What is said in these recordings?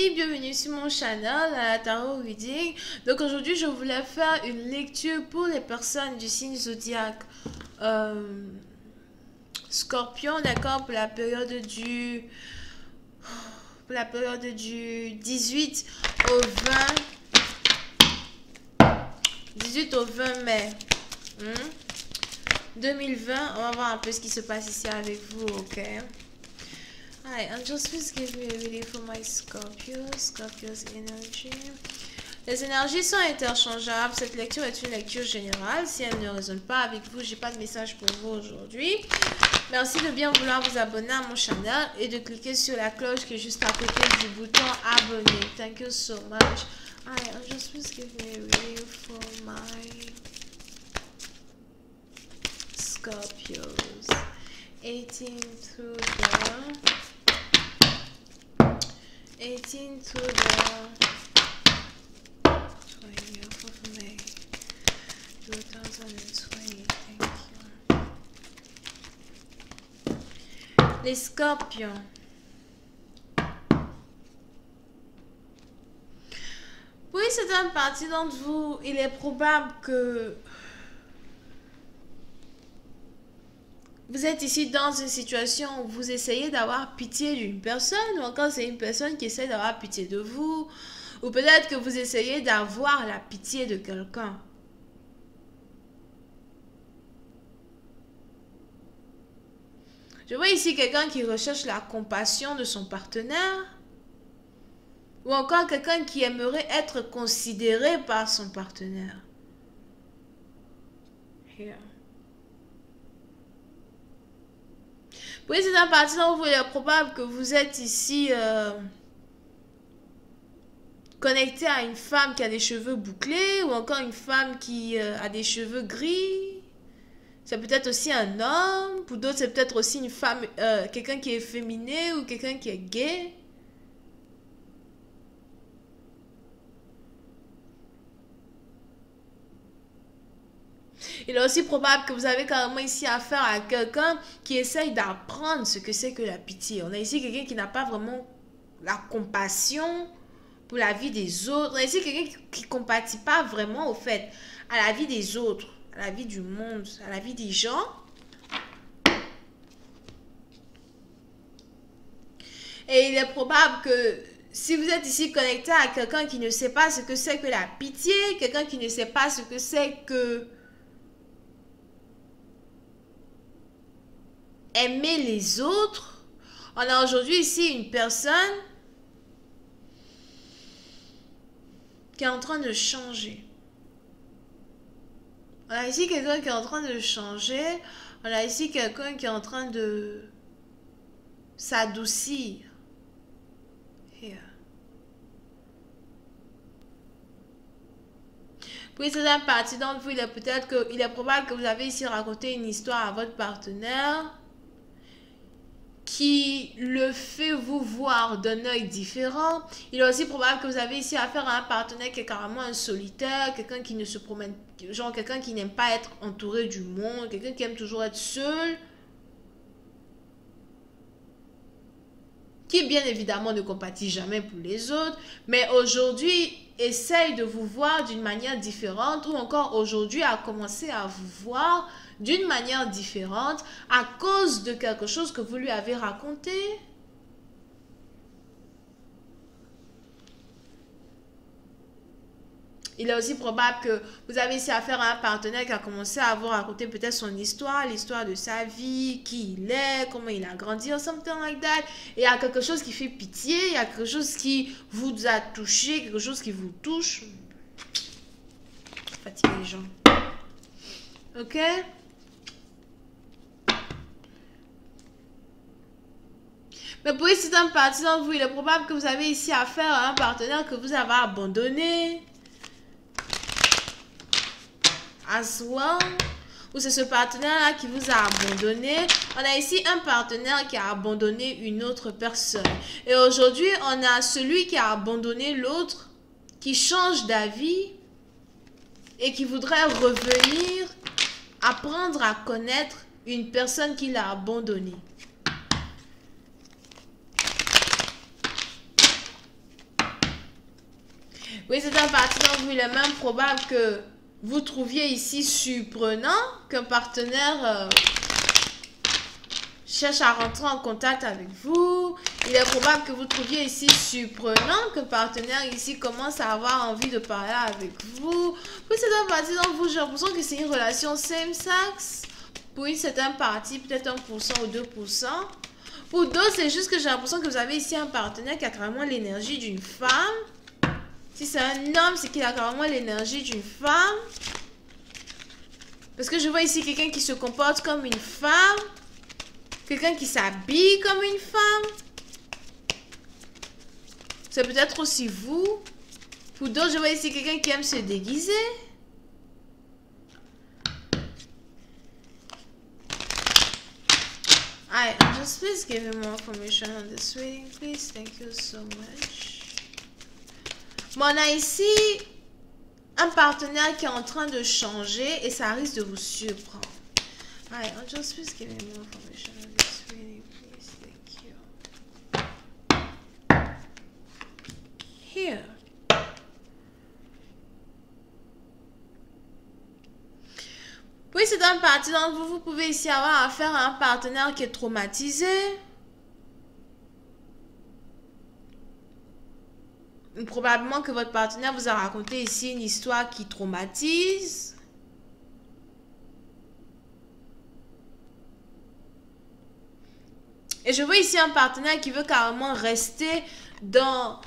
amis, bienvenue sur mon channel à la Tarot Reading. Donc aujourd'hui je voulais faire une lecture pour les personnes du signe zodiaque Scorpion, d'accord, pour la période du 18 au 20 mai 2020. On va voir un peu ce qui se passe ici avec vous, ok? Hi, Angels, please give me a reading for my Scorpio's energy. Les énergies sont interchangeables. Cette lecture est une lecture générale. Si elle ne résonne pas avec vous, j'ai pas de message pour vous aujourd'hui. Merci de bien vouloir vous abonner à mon channel et de cliquer sur la cloche qui est juste à côté du bouton abonner. Thank you so much. Hi, Angels, please give me a reading for my Scorpios. 18 to the 20th of May 2020. Thank you. Les Scorpions. Oui, c'est une partie d'entre vous. Il est probable que vous êtes ici dans une situation où vous essayez d'avoir pitié d'une personne, ou encore c'est une personne qui essaie d'avoir pitié de vous, ou peut-être que vous essayez d'avoir la pitié de quelqu'un. Je vois ici quelqu'un qui recherche la compassion de son partenaire, ou encore quelqu'un qui aimerait être considéré par son partenaire. Here. Oui, c'est un parti dont vous, il est probable que vous êtes ici connecté à une femme qui a des cheveux bouclés ou encore une femme qui a des cheveux gris. C'est peut-être aussi un homme. Pour d'autres, c'est peut-être aussi une femme, quelqu'un qui est féminin ou quelqu'un qui est gay. Il est aussi probable que vous avez carrément ici affaire à quelqu'un qui essaye d'apprendre ce que c'est que la pitié. On a ici quelqu'un qui n'a pas vraiment la compassion pour la vie des autres. On a ici quelqu'un qui ne compatit pas vraiment au fait à la vie des autres, à la vie du monde, à la vie des gens. Et il est probable que si vous êtes ici connecté à quelqu'un qui ne sait pas ce que c'est que la pitié, quelqu'un qui ne sait pas ce que c'est que aimer les autres, on a aujourd'hui ici une personne qui est en train de changer. On a ici quelqu'un qui est en train de changer. On a ici quelqu'un qui est en train de s'adoucir. Puis c'est une partie d'entre vous, il est probable que vous avez ici raconté une histoire à votre partenaire qui le fait vous voir d'un œil différent. Il est aussi probable que vous avez ici affaire à un partenaire qui est carrément un solitaire, quelqu'un qui ne se promène, genre quelqu'un qui n'aime pas être entouré du monde, quelqu'un qui aime toujours être seul, qui bien évidemment ne compatit jamais pour les autres, mais aujourd'hui essaye de vous voir d'une manière différente, ou encore aujourd'hui a commencé à vous voir d'une manière différente à cause de quelque chose que vous lui avez raconté. Il est aussi probable que vous avez ici affaire à un partenaire qui a commencé à vous raconter peut-être son histoire, l'histoire de sa vie, qui il est, comment il a grandi, or something like that. Et il y a quelque chose qui fait pitié, il y a quelque chose qui vous a touché, quelque chose qui vous touche. Fatiguez les gens. Ok? Mais pour ici, dans partie d'entre vous, il est probable que vous avez ici affaire à un partenaire que vous avez abandonné. As well. Ou c'est ce partenaire-là qui vous a abandonné. On a ici un partenaire qui a abandonné une autre personne. Et aujourd'hui, on a celui qui a abandonné l'autre, qui change d'avis et qui voudrait revenir apprendre à connaître une personne qui l'a abandonné. Oui, c'est un parti dont vous, il est même probable que vous trouviez ici surprenant qu'un partenaire cherche à rentrer en contact avec vous. Il est probable que vous trouviez ici surprenant qu'un partenaire ici commence à avoir envie de parler avec vous. Oui, c'est un parti dont vous, j'ai l'impression que c'est une relation same-sex. Pour une certaine partie, peut-être 1% ou 2%. Pour d'autres, c'est juste que j'ai l'impression que vous avez ici un partenaire qui a carrément l'énergie d'une femme. Si c'est un homme, c'est qu'il a carrément l'énergie d'une femme. Parce que je vois ici quelqu'un qui se comporte comme une femme. Quelqu'un qui s'habille comme une femme. C'est peut-être aussi vous. Pour d'autres, je vois ici quelqu'un qui aime se déguiser. Alright, just please give me more information on this reading, please. Thank you so much. Bon, on a ici un partenaire qui est en train de changer et ça risque de vous surprendre. Alright, just please give me more information on this reading, please. Thank you. Here. Oui, c'est un parti d'entre vous. Vous pouvez ici avoir affaire à un partenaire qui est traumatisé. Probablement que votre partenaire vous a raconté ici une histoire qui traumatise. Et je vois ici un partenaire qui veut carrément rester dans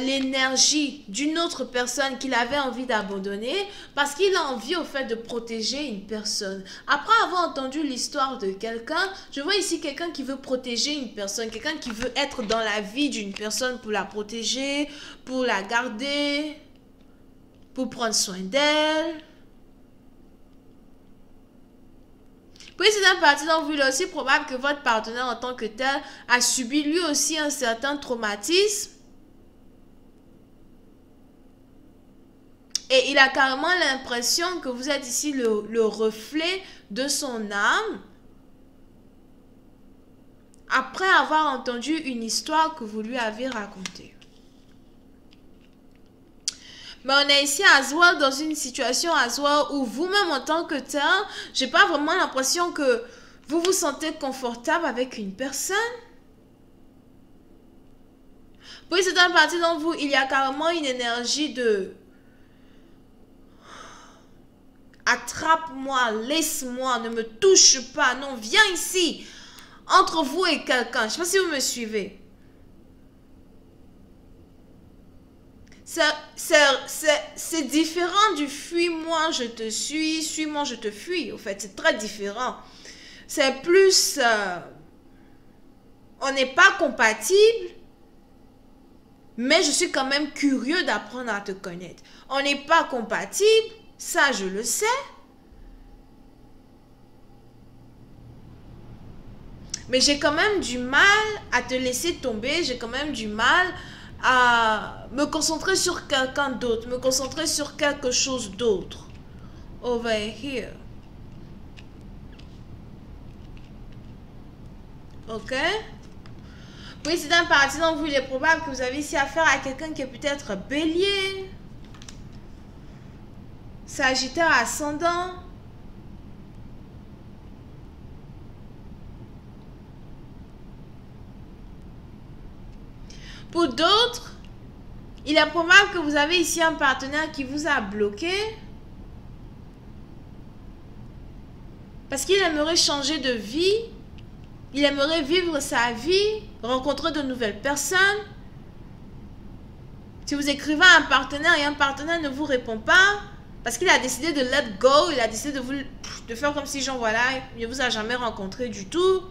l'énergie d'une autre personne qu'il avait envie d'abandonner parce qu'il a envie au fait de protéger une personne. Après avoir entendu l'histoire de quelqu'un, je vois ici quelqu'un qui veut protéger une personne, quelqu'un qui veut être dans la vie d'une personne pour la protéger, pour la garder, pour prendre soin d'elle. Puis c'est un parti dont il est aussi probable que votre partenaire en tant que tel a subi lui aussi un certain traumatisme. Et il a carrément l'impression que vous êtes ici le reflet de son âme. Après avoir entendu une histoire que vous lui avez racontée. Mais on est ici à Aswell dans une situation Aswell où vous-même en tant que tel, j'ai pas vraiment l'impression que vous vous sentez confortable avec une personne. Puis c'est un parti dans vous, il y a carrément une énergie de attrape-moi, laisse-moi, ne me touche pas, non, viens ici, entre vous et quelqu'un. Je ne sais pas si vous me suivez. C'est différent du fuis-moi, je te suis-moi, je te fuis. Au fait, c'est très différent. C'est plus... on n'est pas compatible, mais je suis quand même curieux d'apprendre à te connaître. On n'est pas compatible. Ça, je le sais. Mais j'ai quand même du mal à te laisser tomber. J'ai quand même du mal à me concentrer sur quelqu'un d'autre. Me concentrer sur quelque chose d'autre. Over here. Ok? Oui, c'est un parti dont vous, il est probable que vous avez ici affaire à quelqu'un qui est peut-être bélier. Sagittaire ascendant. Pour d'autres, il est probable que vous avez ici un partenaire qui vous a bloqué. Parce qu'il aimerait changer de vie. Il aimerait vivre sa vie, rencontrer de nouvelles personnes. Si vous écrivez à un partenaire et un partenaire ne vous répond pas, parce qu'il a décidé de let go, il a décidé de faire comme si, genre, voilà, il ne vous a jamais rencontré du tout.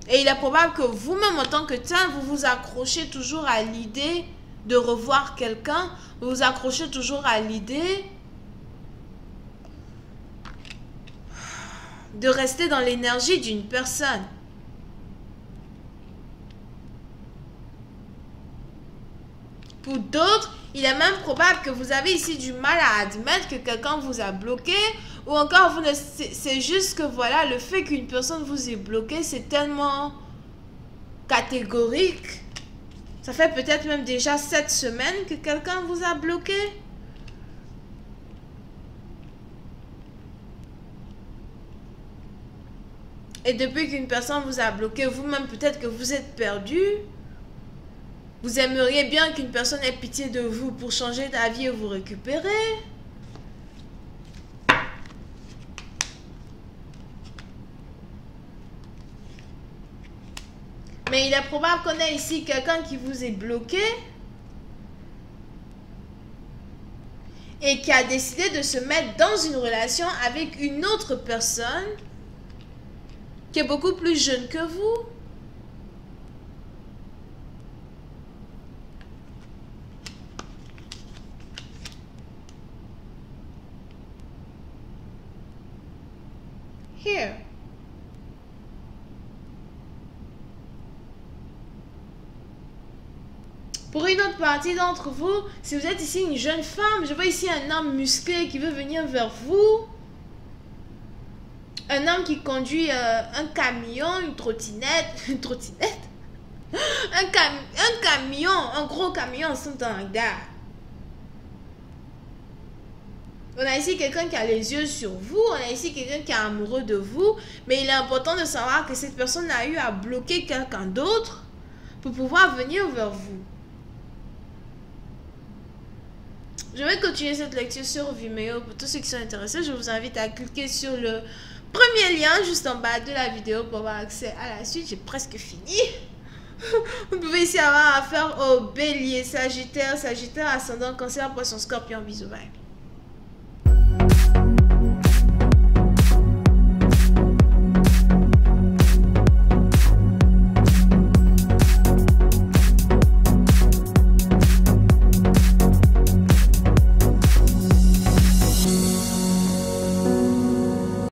Et il est probable que vous-même, en tant que tel, vous vous accrochez toujours à l'idée de revoir quelqu'un. Vous vous accrochez toujours à l'idée de rester dans l'énergie d'une personne. Pour d'autres, il est même probable que vous avez ici du mal à admettre que quelqu'un vous a bloqué, ou encore c'est juste que voilà, le fait qu'une personne vous ait bloqué, c'est tellement catégorique. Ça fait peut-être même déjà 7 semaines que quelqu'un vous a bloqué. Et depuis qu'une personne vous a bloqué, vous-même peut-être que vous êtes perdu. Vous aimeriez bien qu'une personne ait pitié de vous pour changer d'avis et vous récupérer. Mais il est probable qu'on ait ici quelqu'un qui vous est bloqué et qui a décidé de se mettre dans une relation avec une autre personne qui est beaucoup plus jeune que vous. Here. Pour une autre partie d'entre vous, si vous êtes ici une jeune femme, je vois ici un homme musclé qui veut venir vers vous. Un homme qui conduit un camion, une trottinette. Une trottinette? Un camion, un gros camion sont dans un gare. On a ici quelqu'un qui a les yeux sur vous, on a ici quelqu'un qui est amoureux de vous, mais il est important de savoir que cette personne a eu à bloquer quelqu'un d'autre pour pouvoir venir vers vous. Je vais continuer cette lecture sur Vimeo. Pour tous ceux qui sont intéressés, je vous invite à cliquer sur le premier lien juste en bas de la vidéo pour avoir accès à la suite. J'ai presque fini. Vous pouvez ici avoir affaire au bélier, sagittaire, ascendant, cancer, poisson, scorpion, bisous, bye.